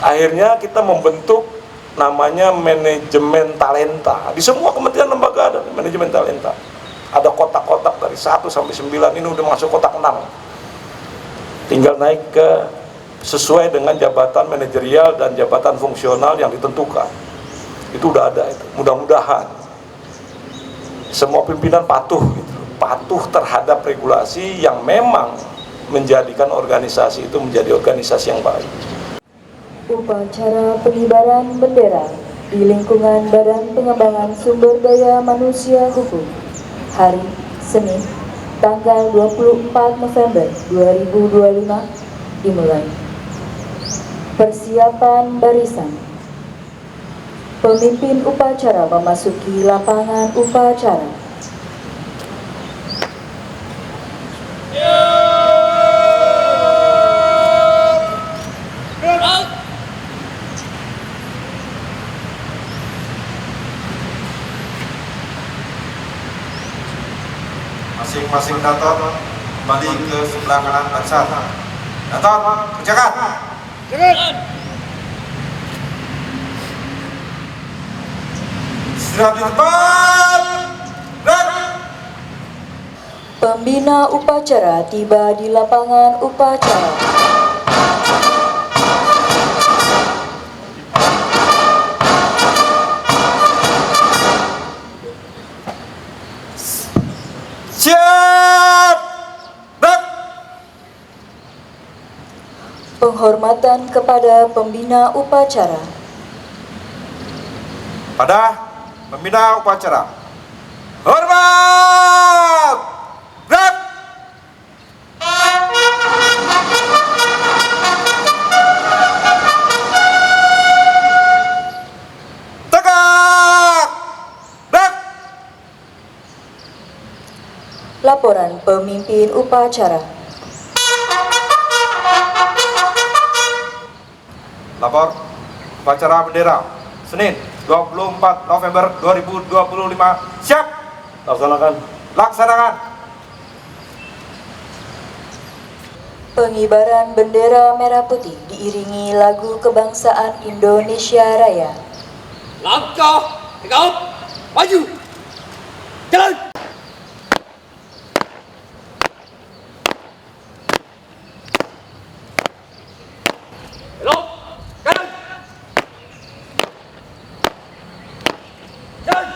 Akhirnya kita membentuk namanya manajemen talenta. Di semua kementerian lembaga ada manajemen talenta. Ada kotak-kotak dari 1 sampai 9, ini udah masuk kotak 6. Tinggal naik ke sesuai dengan jabatan manajerial dan jabatan fungsional yang ditentukan. Itu udah ada itu. Mudah-mudahan semua pimpinan patuh gitu, patuh terhadap regulasi yang memang menjadikan organisasi itu menjadi organisasi yang baik. Upacara pengibaran bendera di lingkungan Badan Pengembangan Sumber Daya Manusia Hukum hari Senin tanggal 24 November 2025 dimulai. Persiapan barisan. Pemimpin upacara memasuki lapangan upacara. Masing-masing dator kembali ke sebelah kanan barisan. Dator, kerjakan. Istirahat di tempat. Pembina upacara tiba di lapangan upacara. Siap. Penghormatan kepada pembina upacara. Pada pembina upacara. Hormat. Gerak. Tegak. Gerak. Laporan pemimpin upacara. Lapor upacara bendera Senin 24 November 2025. Siap. Laksanakan. Pengibaran bendera merah putih diiringi lagu kebangsaan Indonesia Raya. Langkah tegap, maju, jalan. Belok, kanan. Jalan.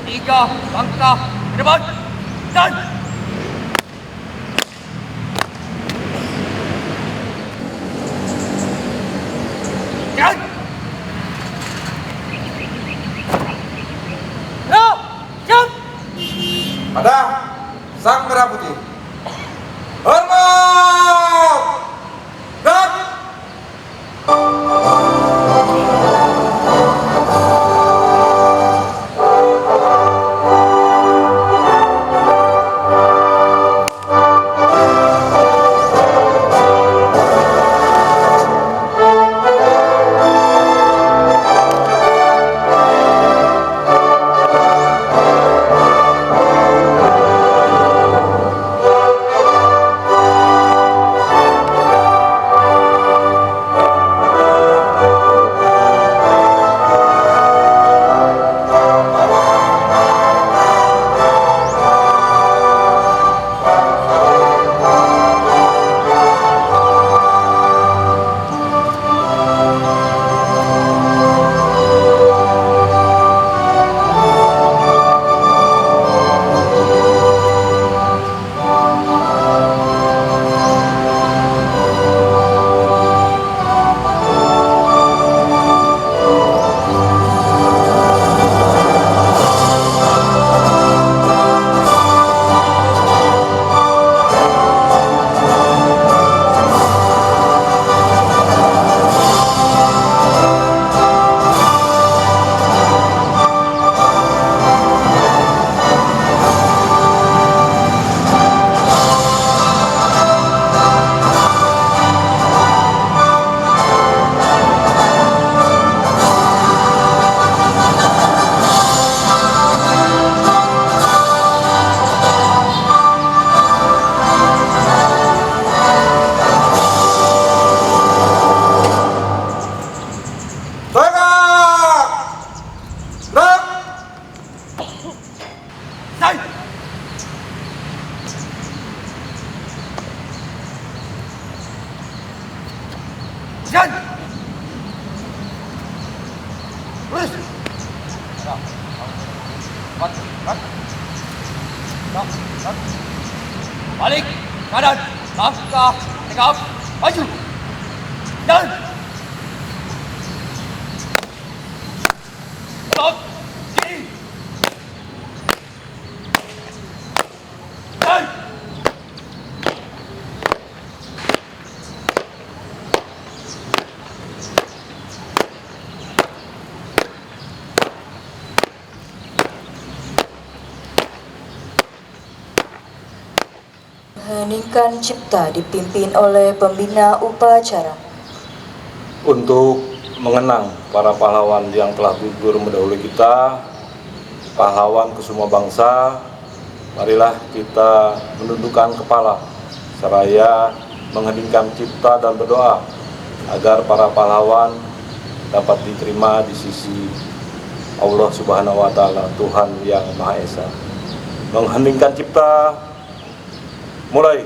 Tiga langkah ke depan dan jalan. Ya, jam. Pada sang merah putih. Hormat. Gerak. Lurus. Balik. Kanan. Langkah. Tegap. Maju. Jalan. Belok. Kiri. Jalan. Heningkan Cipta dipimpin oleh pembina upacara. Untuk mengenang para pahlawan yang telah gugur mendahului kita, pahlawan kesemua bangsa, marilah kita menundukkan kepala seraya mengheningkan cipta dan berdoa agar para pahlawan dapat diterima di sisi Allah Subhanahu wa Ta'ala, Tuhan yang Maha Esa. Mengheningkan cipta, mulai.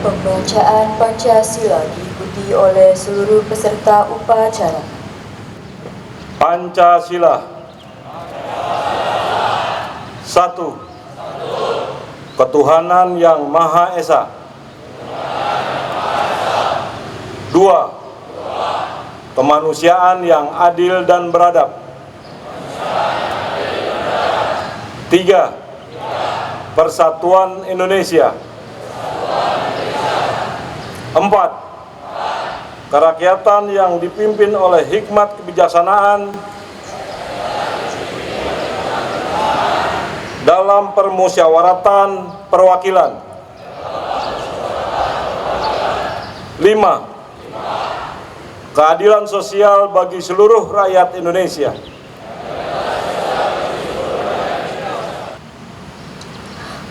Pembacaan Pancasila diikuti oleh seluruh peserta upacara. Pancasila. 1. Ketuhanan yang Maha Esa. 2. Kemanusiaan yang adil dan beradab. 3. Persatuan Indonesia. 4. Kerakyatan yang dipimpin oleh hikmat kebijaksanaan dalam permusyawaratan perwakilan. 5. Keadilan sosial bagi seluruh rakyat Indonesia.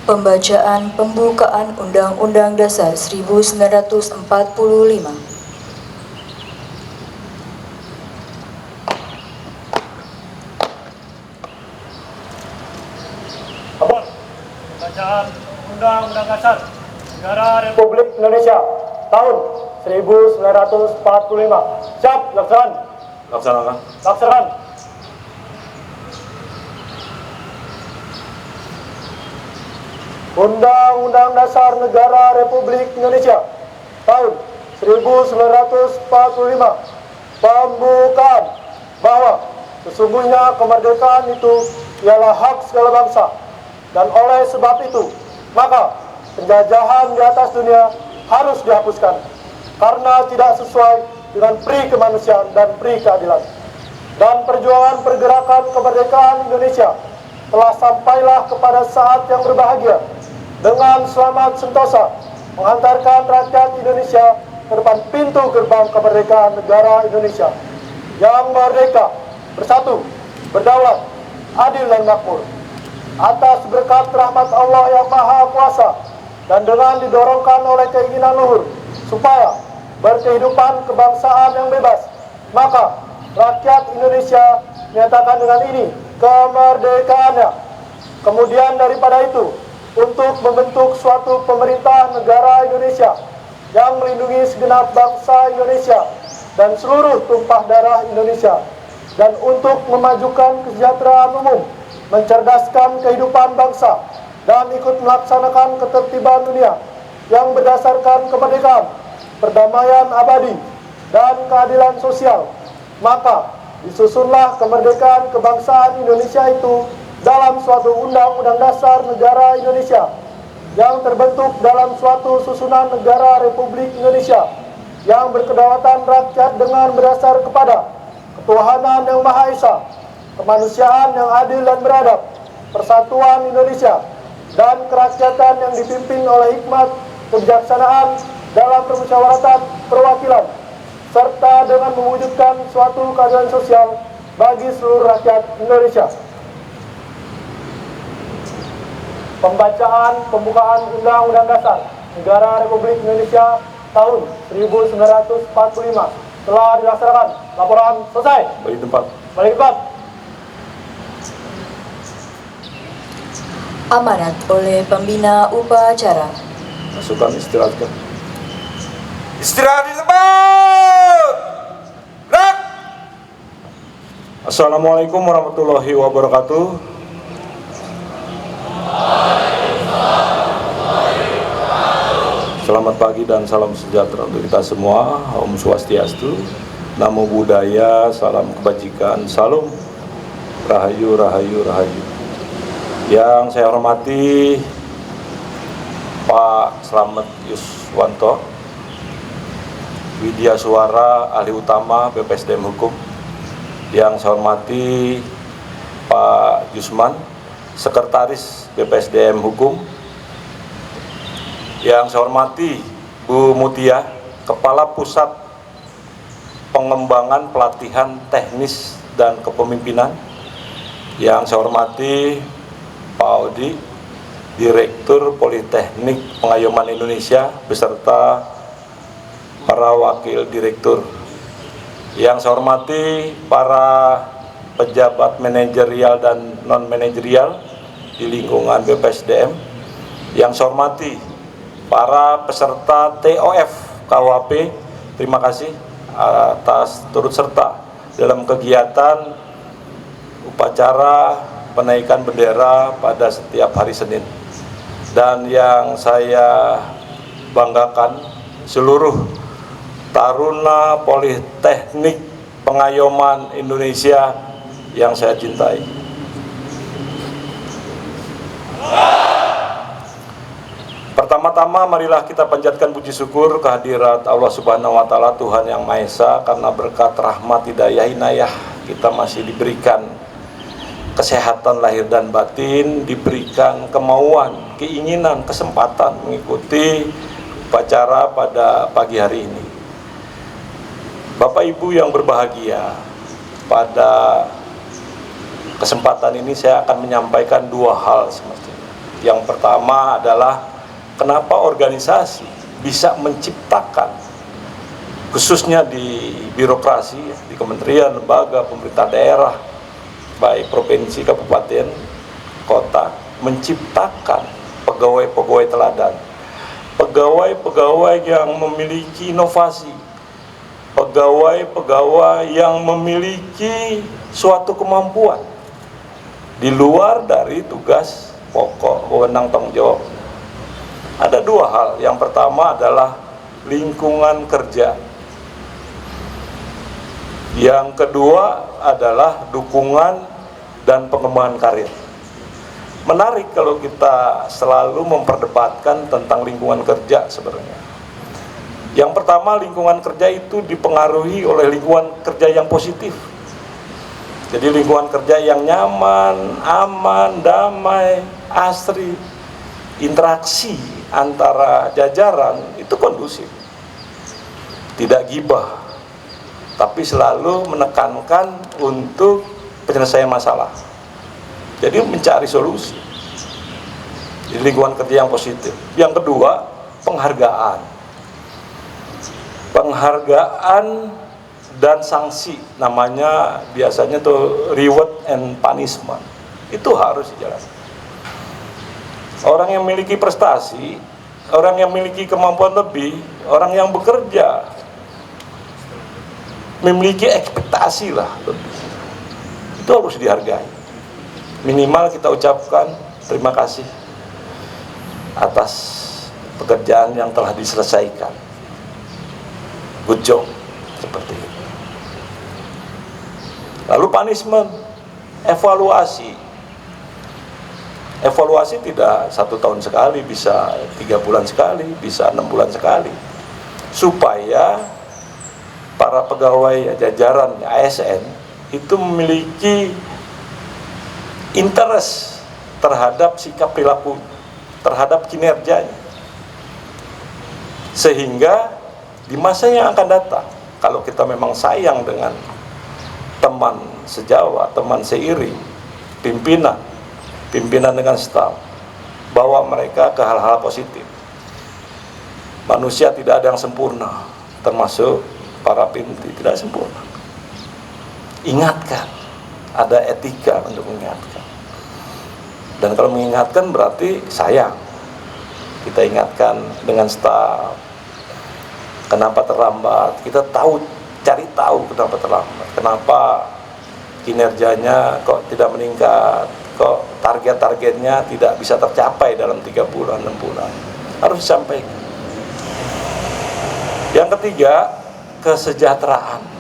Pembacaan pembukaan Undang-Undang Dasar 1945. Abon, pembacaan Undang-Undang Dasar Negara Republik Indonesia tahun 1945. Siap, laksanakan. Laksanakan. Laksanakan. Undang-Undang Dasar Negara Republik Indonesia tahun 1945. Pembukaan bahwa sesungguhnya kemerdekaan itu ialah hak segala bangsa, dan oleh sebab itu maka penjajahan di atas dunia harus dihapuskan karena tidak sesuai dengan pri kemanusiaan dan pri keadilan. Dan perjuangan pergerakan kemerdekaan Indonesia telah sampailah kepada saat yang berbahagia dengan selamat sentosa menghantarkan rakyat Indonesia ke depan pintu gerbang kemerdekaan negara Indonesia yang merdeka, bersatu, berdaulat, adil dan makmur. Atas berkat rahmat Allah yang Maha Kuasa dan dengan didorongkan oleh keinginan luhur supaya berkehidupan kebangsaan yang bebas, maka rakyat Indonesia menyatakan dengan ini kemerdekaannya. Kemudian daripada itu, untuk membentuk suatu pemerintah negara Indonesia yang melindungi segenap bangsa Indonesia dan seluruh tumpah darah Indonesia, dan untuk memajukan kesejahteraan umum, mencerdaskan kehidupan bangsa, dan ikut melaksanakan ketertiban dunia yang berdasarkan kemerdekaan, perdamaian abadi, dan keadilan sosial, maka disusunlah kemerdekaan kebangsaan Indonesia itu dalam suatu undang-undang dasar negara Indonesia yang terbentuk dalam suatu susunan negara Republik Indonesia yang berkedaulatan rakyat dengan berdasar kepada ketuhanan yang Maha Esa, kemanusiaan yang adil dan beradab, persatuan Indonesia, dan kerakyatan yang dipimpin oleh hikmat kebijaksanaan dalam permusyawaratan perwakilan, serta dengan mewujudkan suatu keadilan sosial bagi seluruh rakyat Indonesia. Pembacaan pembukaan Undang-Undang Dasar Negara Republik Indonesia tahun 1945 telah dilaksanakan. Laporan selesai. Balik tempat. Balik tempat. Amanat oleh pembina upacara. Masukkan, istirahatkan. Istirahat di tempat. Gerak. Assalamualaikum warahmatullahi wabarakatuh. Selamat pagi dan salam sejahtera untuk kita semua. Om Swastiastu, Namo Buddhaya, salam kebajikan, salam rahayu, rahayu, rahayu. Yang saya hormati Pak Slamet Yuswanto, Widya Suara, ahli utama BPSDM Hukum. Yang saya hormati Pak Jusman, Sekretaris BPSDM Hukum. Yang saya hormati Bu Mutia, Kepala Pusat Pengembangan Pelatihan Teknis dan Kepemimpinan. Yang saya hormati Pak Audi, Direktur Politeknik Pengayoman Indonesia, beserta para wakil direktur. Yang saya hormati para pejabat manajerial dan non-manajerial di lingkungan BPSDM. Yang saya hormati para peserta TOF KUHP, terima kasih atas turut serta dalam kegiatan upacara penaikan bendera pada setiap hari Senin. Dan yang saya banggakan, seluruh Taruna Politeknik Pengayoman Indonesia yang saya cintai. Pertama-tama marilah kita panjatkan puji syukur kehadirat Allah Subhanahu wa Ta'ala, Tuhan yang Maha Esa, karena berkat rahmat hidayah inayah kita masih diberikan kesehatan lahir dan batin, diberikan kemauan, keinginan, kesempatan mengikuti upacara pada pagi hari ini. Bapak Ibu yang berbahagia, pada kesempatan ini saya akan menyampaikan dua hal semestinya. Yang pertama adalah kenapa organisasi bisa menciptakan, khususnya di birokrasi, di kementerian, lembaga, pemerintah daerah, baik provinsi, kabupaten, kota, menciptakan pegawai-pegawai teladan, pegawai-pegawai yang memiliki inovasi, pegawai-pegawai yang memiliki suatu kemampuan di luar dari tugas pokok, wewenang, tanggung jawab. Ada dua hal. Yang pertama adalah lingkungan kerja. Yang kedua adalah dukungan dan pengembangan karir. Menarik kalau kita selalu memperdebatkan tentang lingkungan kerja sebenarnya. Yang pertama, lingkungan kerja itu dipengaruhi oleh lingkungan kerja yang positif. Jadi lingkungan kerja yang nyaman, aman, damai, asri, interaksi antara jajaran itu kondusif, tidak gibah, tapi selalu menekankan untuk penyelesaian masalah. Jadi mencari solusi di lingkungan kerja yang positif. Yang kedua, penghargaan. Penghargaan dan sanksi, namanya biasanya tuh reward and punishment, itu harus dijalankan. Orang yang memiliki prestasi, orang yang memiliki kemampuan lebih, orang yang bekerja memiliki ekspektasi lah lebih, itu harus dihargai. Minimal kita ucapkan terima kasih atas pekerjaan yang telah diselesaikan, good job, seperti itu. Lalu punishment, evaluasi. Evaluasi tidak 1 tahun sekali, bisa 3 bulan sekali, bisa 6 bulan sekali, supaya para pegawai jajaran ASN itu memiliki interest terhadap sikap perilaku, terhadap kinerjanya, sehingga di masa yang akan datang, kalau kita memang sayang dengan teman sejawat, teman seiring, pimpinan dengan staf, bawa mereka ke hal-hal positif. Manusia tidak ada yang sempurna, termasuk para pimpi tidak sempurna. Ingatkan, ada etika untuk mengingatkan. Dan kalau mengingatkan berarti sayang. Kita ingatkan dengan staf, kenapa terlambat, kita cari tahu kenapa terlambat, kenapa kinerjanya kok tidak meningkat, kok target-targetnya tidak bisa tercapai dalam 3 bulan, 6 bulan, harus disampaikan. Yang ketiga, kesejahteraan.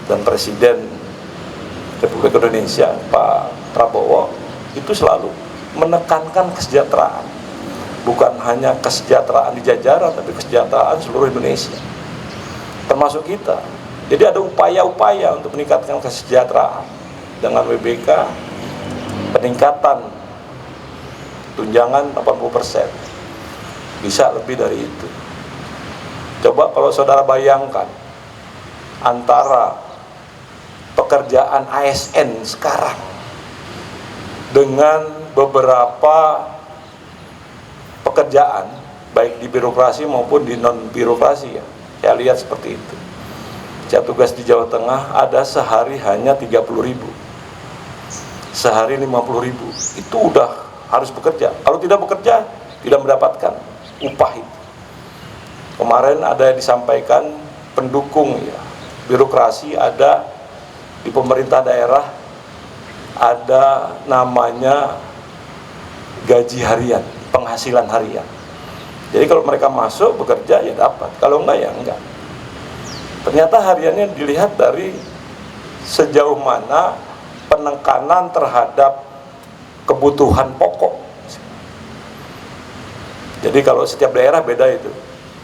Dan Presiden Republik Indonesia Pak Prabowo itu selalu menekankan kesejahteraan, bukan hanya kesejahteraan di jajaran, tapi kesejahteraan seluruh Indonesia, termasuk kita. Jadi ada upaya-upaya untuk meningkatkan kesejahteraan dengan WBK, peningkatan tunjangan 80%, bisa lebih dari itu. Coba kalau saudara bayangkan antara pekerjaan ASN sekarang dengan beberapa pekerjaan baik di birokrasi maupun di non birokrasi, ya, saya lihat seperti itu. Saya tugas di Jawa Tengah, ada sehari hanya 30.000, sehari 50.000, itu udah harus bekerja. Kalau tidak bekerja, tidak mendapatkan upah itu. Kemarin ada yang disampaikan pendukung, ya, birokrasi, ada di pemerintah daerah, ada namanya gaji harian, penghasilan harian. Jadi kalau mereka masuk bekerja ya dapat, kalau enggak ya enggak. Ternyata hariannya dilihat dari sejauh mana penekanan terhadap kebutuhan pokok. Jadi kalau setiap daerah beda itu.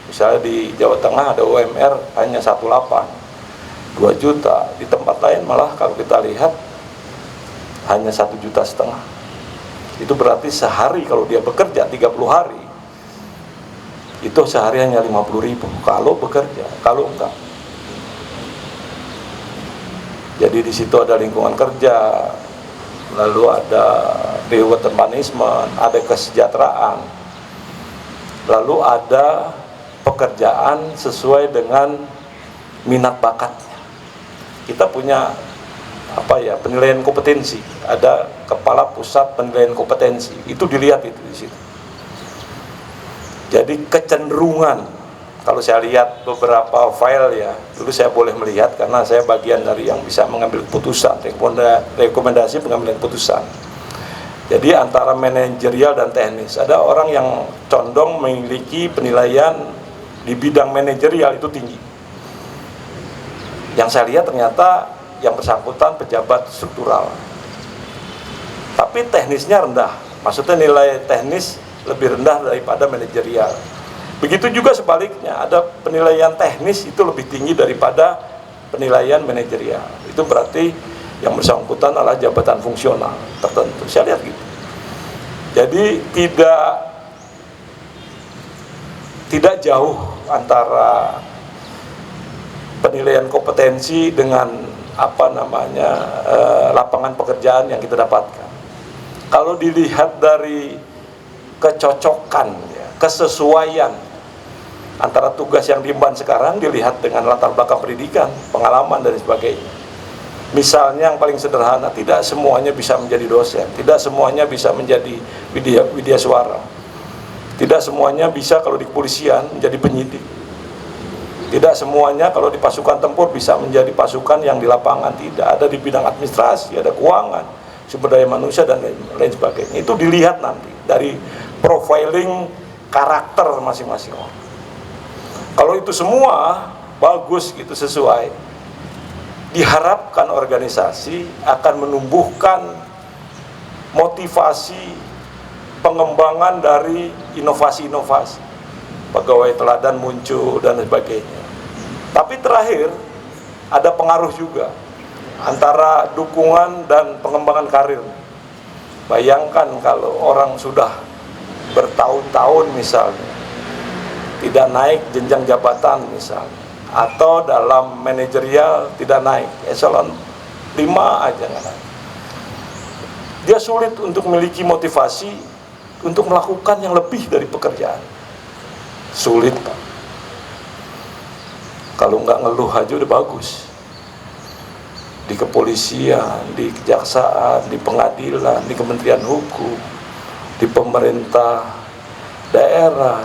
Misalnya di Jawa Tengah ada UMR hanya 1,8, 2 juta. Di tempat lain malah kalau kita lihat hanya 1,5 juta. Itu berarti sehari kalau dia bekerja 30 hari, itu sehari hanya 50.000 kalau bekerja, kalau enggak. Jadi di situ ada lingkungan kerja, lalu ada reward and punishment, ada kesejahteraan, lalu ada pekerjaan sesuai dengan minat bakatnya. Kita punya penilaian kompetensi, ada kepala pusat penilaian kompetensi, itu dilihat itu di situ. Jadi kecenderungan, kalau saya lihat beberapa file, ya, dulu saya boleh melihat karena saya bagian dari yang bisa mengambil keputusan, rekomendasi pengambilan keputusan. Jadi antara manajerial dan teknis, ada orang yang condong memiliki penilaian di bidang manajerial itu tinggi. Yang saya lihat ternyata yang bersangkutan pejabat struktural, tapi teknisnya rendah, maksudnya nilai teknis lebih rendah daripada manajerial. Begitu juga sebaliknya, ada penilaian teknis itu lebih tinggi daripada penilaian manajerial. Itu berarti yang bersangkutan adalah jabatan fungsional tertentu. Saya lihat gitu. Jadi tidak jauh antara penilaian kompetensi dengan lapangan pekerjaan yang kita dapatkan. Kalau dilihat dari kecocokan, ya, kesesuaian antara tugas yang diemban sekarang dilihat dengan latar belakang pendidikan, pengalaman dan sebagainya. Misalnya yang paling sederhana, tidak semuanya bisa menjadi dosen, tidak semuanya bisa menjadi widya suara, tidak semuanya bisa kalau di kepolisian menjadi penyidik, tidak semuanya kalau di pasukan tempur bisa menjadi pasukan yang di lapangan, tidak, ada di bidang administrasi, ada keuangan, sumber daya manusia dan lain sebagainya. Itu dilihat nanti dari profiling karakter masing-masing orang. Kalau itu semua bagus gitu, sesuai, diharapkan organisasi akan menumbuhkan motivasi pengembangan dari inovasi-inovasi, pegawai teladan muncul dan sebagainya. Tapi terakhir ada pengaruh juga antara dukungan dan pengembangan karir. Bayangkan kalau orang sudah bertahun-tahun misalnya tidak naik jenjang jabatan misalnya, atau dalam manajerial tidak naik, eselon 5 aja nggak naik, dia sulit untuk memiliki motivasi untuk melakukan yang lebih dari pekerjaan. Sulit, Pak. Kalau nggak ngeluh aja udah bagus. Di kepolisian, di kejaksaan, di pengadilan, di Kementerian Hukum, di pemerintah daerah,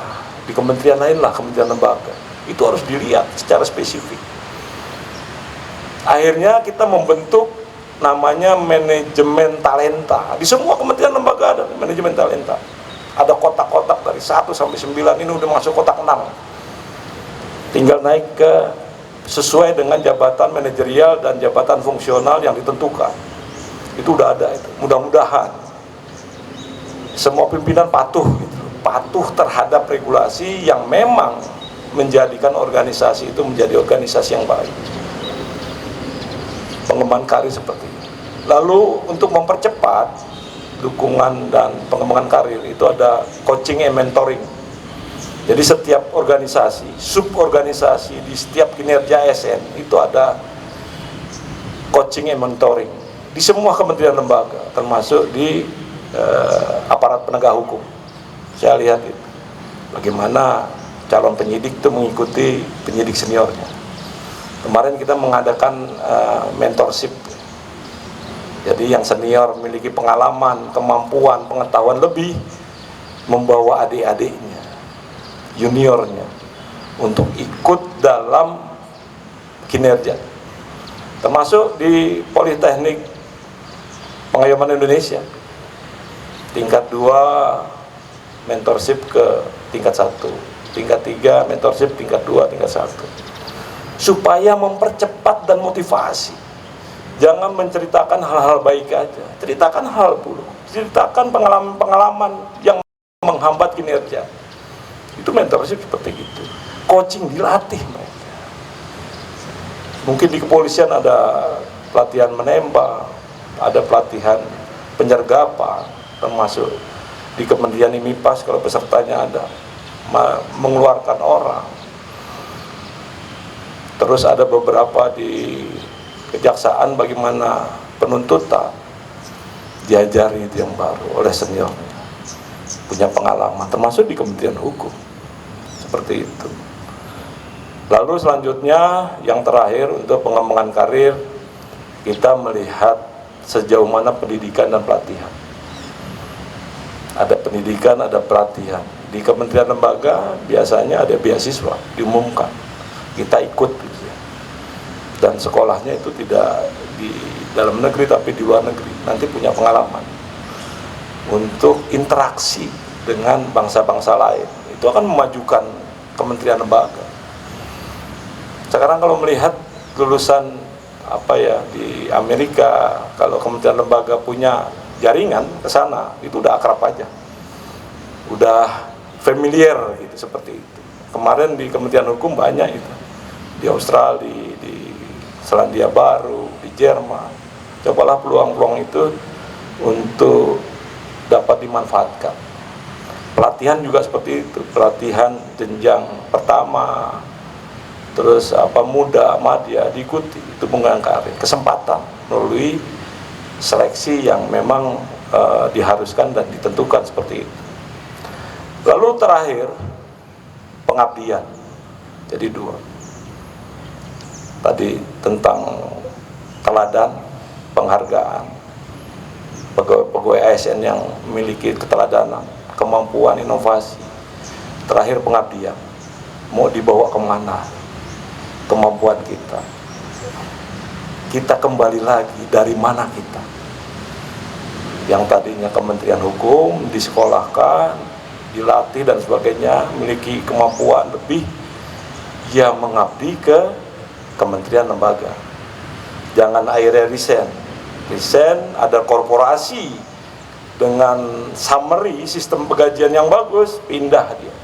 di kementerian lain lah, kementerian lembaga, itu harus dilihat secara spesifik. Akhirnya kita membentuk namanya manajemen talenta. Di semua kementerian lembaga ada manajemen talenta. Ada kotak-kotak dari 1 sampai 9, ini udah masuk kotak 6. Tinggal naik ke sesuai dengan jabatan manajerial dan jabatan fungsional yang ditentukan. Itu udah ada itu. Mudah-mudahan semua pimpinan patuh gitu, patuh terhadap regulasi yang memang menjadikan organisasi itu menjadi organisasi yang baik. Pengembangan karir seperti itu. Lalu untuk mempercepat dukungan dan pengembangan karir itu ada coaching and mentoring. Jadi setiap organisasi, suborganisasi di setiap kinerja ASN itu ada coaching and mentoring di semua kementerian lembaga, termasuk di aparat penegak hukum. Saya lihat itu, bagaimana calon penyidik itu mengikuti penyidik seniornya. Kemarin kita mengadakan mentorship. Jadi yang senior memiliki pengalaman, kemampuan, pengetahuan lebih, membawa adik-adiknya, juniornya, untuk ikut dalam kinerja. Termasuk di Politeknik Pengayoman Indonesia, tingkat 2 mentorship ke tingkat 1, tingkat 3 mentorship tingkat 2, tingkat 1, supaya mempercepat dan motivasi. Jangan menceritakan hal-hal baik aja, ceritakan hal buruk, ceritakan pengalaman-pengalaman yang menghambat kinerja. Itu mentorship seperti itu. Coaching dilatih mereka. Mungkin di kepolisian ada pelatihan menembak, ada pelatihan penyergapan, termasuk di Kementerian IMIPAS kalau pesertanya ada mengeluarkan orang. Terus ada beberapa di kejaksaan bagaimana penuntutan, diajari itu yang baru oleh seniornya, punya pengalaman, termasuk di Kementerian Hukum seperti itu. Lalu selanjutnya yang terakhir untuk pengembangan karir, kita melihat sejauh mana pendidikan dan pelatihan. Ada pendidikan, ada pelatihan. Di kementerian lembaga biasanya ada beasiswa diumumkan, kita ikut gitu ya. Dan sekolahnya itu tidak di dalam negeri tapi di luar negeri, nanti punya pengalaman untuk interaksi dengan bangsa-bangsa lain. Itu akan memajukan kementerian lembaga. Sekarang kalau melihat lulusan di Amerika, kalau kementerian lembaga punya jaringan ke sana, itu udah akrab aja, udah familiar gitu, seperti itu. Kemarin di Kementerian Hukum banyak itu, di Australia, di Selandia Baru, di Jerman. Cobalah peluang-peluang itu untuk dapat dimanfaatkan. Pelatihan juga seperti itu, pelatihan jenjang pertama, terus muda, madya, diikuti, itu mengangkat kesempatan melalui seleksi yang memang diharuskan dan ditentukan seperti itu. Lalu terakhir, pengabdian. Jadi dua. Tadi tentang teladan, penghargaan, pegawai ASN yang memiliki keteladanan, kemampuan inovasi. Terakhir pengabdian, mau dibawa kemana kemampuan kita. Kita kembali lagi dari mana kita. Yang tadinya Kementerian Hukum disekolahkan, dilatih dan sebagainya, memiliki kemampuan lebih, ya mengabdi ke kementerian lembaga. Jangan akhirnya resign, ada korporasi dengan summary sistem penggajian yang bagus, pindah dia.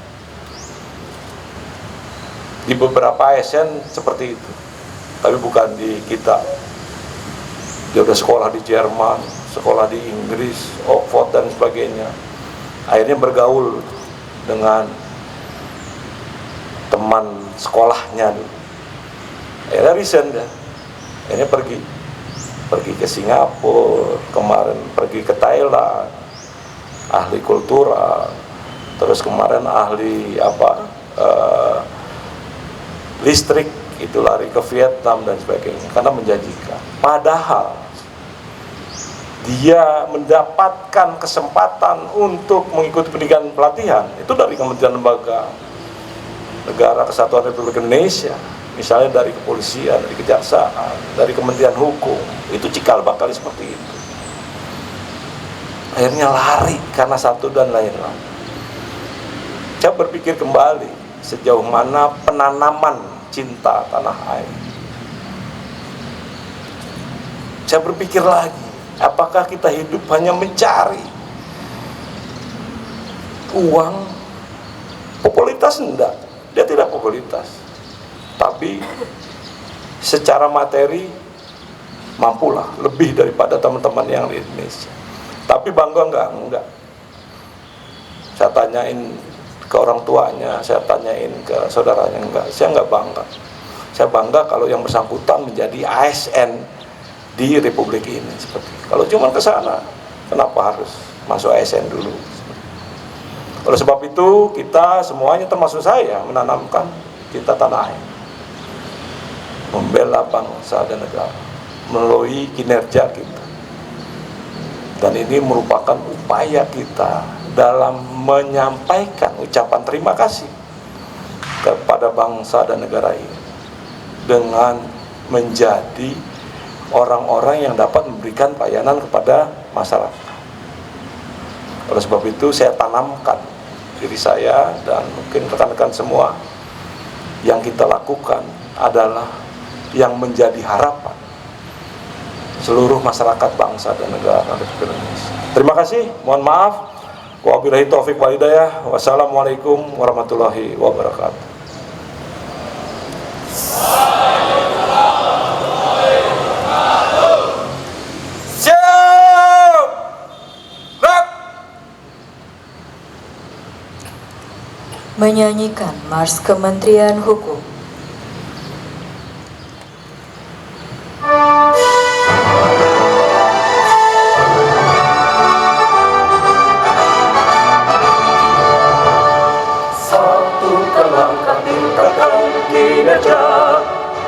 Di beberapa ASN seperti itu, tapi bukan di kita. Dia udah sekolah di Jerman, sekolah di Inggris, Oxford dan sebagainya. Akhirnya bergaul dengan teman sekolahnya dulu. Akhirnya resign dia. Akhirnya pergi ke Singapura, kemarin pergi ke Thailand, ahli kultural, terus kemarin ahli listrik, itu lari ke Vietnam dan sebagainya, karena menjanjikan. Padahal dia mendapatkan kesempatan untuk mengikuti pendidikan pelatihan itu dari Kementerian Lembaga Negara Kesatuan Republik Indonesia, misalnya dari kepolisian, dari kejaksaan, dari Kementerian Hukum. Itu cikal bakal seperti itu. Akhirnya lari karena satu dan lain-lain. Saya berpikir kembali sejauh mana penanaman cinta tanah air. Saya berpikir lagi, apakah kita hidup hanya mencari uang, popularitas? Enggak, dia tidak popularitas, tapi secara materi mampulah lebih daripada teman-teman yang di Indonesia. Tapi bangga enggak. Saya tanyain ke orang tuanya, saya tanyain ke saudaranya, enggak, saya enggak bangga. Saya bangga kalau yang bersangkutan menjadi ASN di Republik ini. Seperti kalau cuma ke sana, kenapa harus masuk ASN dulu? Oleh sebab itu kita semuanya, termasuk saya, menanamkan cinta tanah air, membela bangsa dan negara melalui kinerja kita. Dan ini merupakan upaya kita dalam menyampaikan ucapan terima kasih kepada bangsa dan negara ini dengan menjadi orang-orang yang dapat memberikan pelayanan kepada masyarakat. Oleh sebab itu saya tanamkan diri saya dan mungkin rekan-rekan semua, yang kita lakukan adalah yang menjadi harapan seluruh masyarakat bangsa dan negara Republik Indonesia. Terima kasih, mohon maaf. Wabillahi taufiq wal hidayah. Wassalamualaikum warahmatullahi wabarakatuh. Siap! Gerak! Menyanyikan Mars Kementerian Hukum.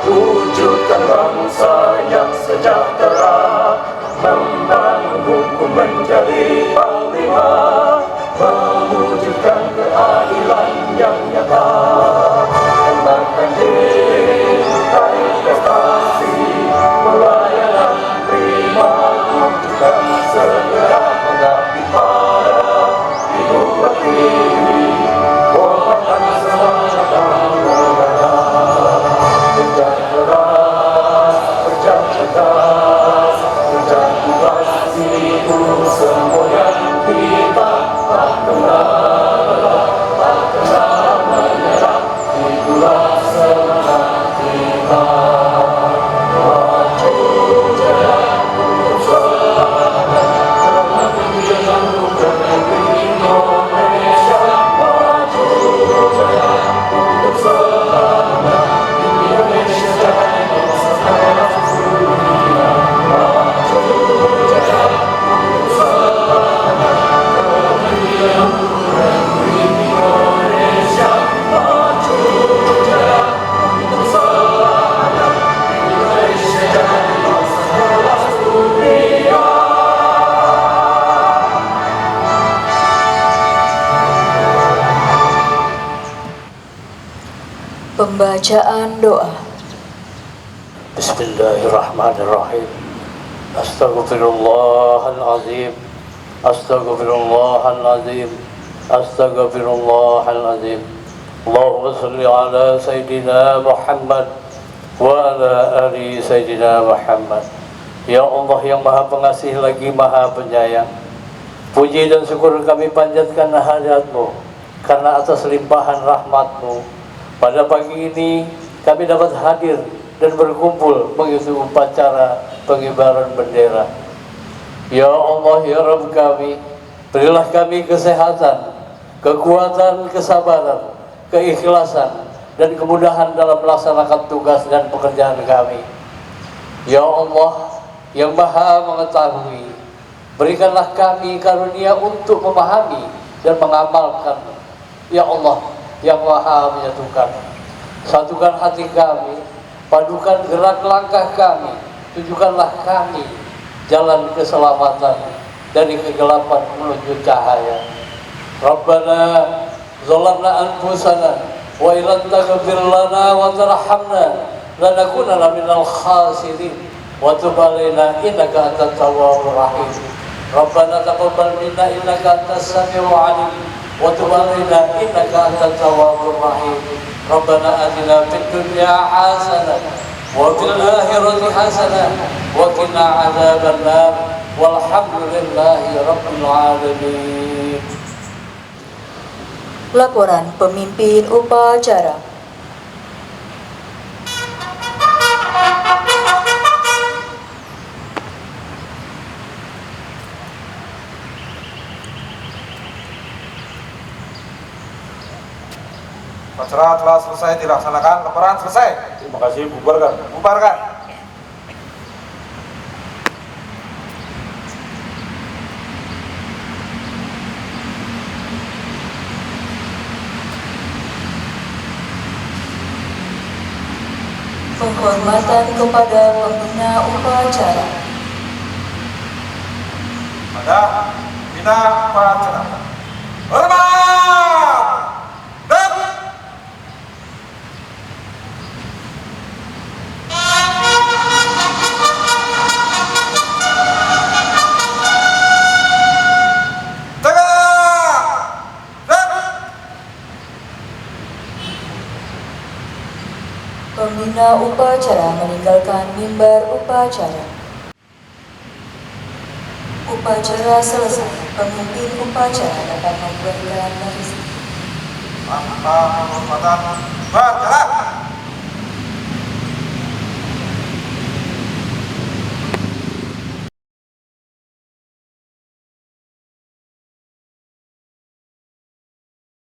Wujudkan bangsa yang sejahtera, membangun hukum menjadi panglima, mewujudkan keadilan yang nyata, kembangkan Pembacaan doa. Bismillahirrahmanirrahim. Astaghfirullahalazim. Astaghfirullahalazim. Astaghfirullahalazim. Allahumma salli ala Sayyidina Muhammad wa ala ali Sayyidina Muhammad. Ya Allah yang Maha Pengasih lagi Maha Penyayang, puji dan syukur kami panjatkan hadirat-Mu karena atas limpahan rahmat-Mu pada pagi ini kami dapat hadir dan berkumpul mengikuti upacara pengibaran bendera. Ya Allah ya Rabb kami, berilah kami kesehatan, kekuatan, kesabaran, keikhlasan, dan kemudahan dalam melaksanakan tugas dan pekerjaan kami. Ya Allah yang Maha Mengetahui, berikanlah kami karunia untuk memahami dan mengamalkan. Ya Allah yang Maha Menyatukan, satukan hati kami, padukan gerak langkah kami, tunjukkanlah kami jalan keselamatan dari kegelapan menuju cahaya. Rabbana zalamna anfusana wa illam taghfir lana wa tarhamna lanakunanna minal khasirin wa tub alaina innaka antat tawwabur rahim. Rabbana taqabbal minna innaka antas samiul alim wa tub alaina innaka antat tawwabur rahim. Rabbana atina fid dunya hasanah wa fil akhirati hasanah wa qina adzabannar walhamdulillahi rabbil alamin. Laporan pemimpin upacara. Upacara telah selesai dilaksanakan. Laporan selesai. Terima kasih, bubarkan. Bubarkan. Penghormatan kepada pembina upacara. Pada bina upacara. Hormat. Dan Pembina upacara meninggalkan mimbar upacara. Upacara selesai. Pemimpin upacara dapat memberikan narasi. tanpa penghormatan upacara.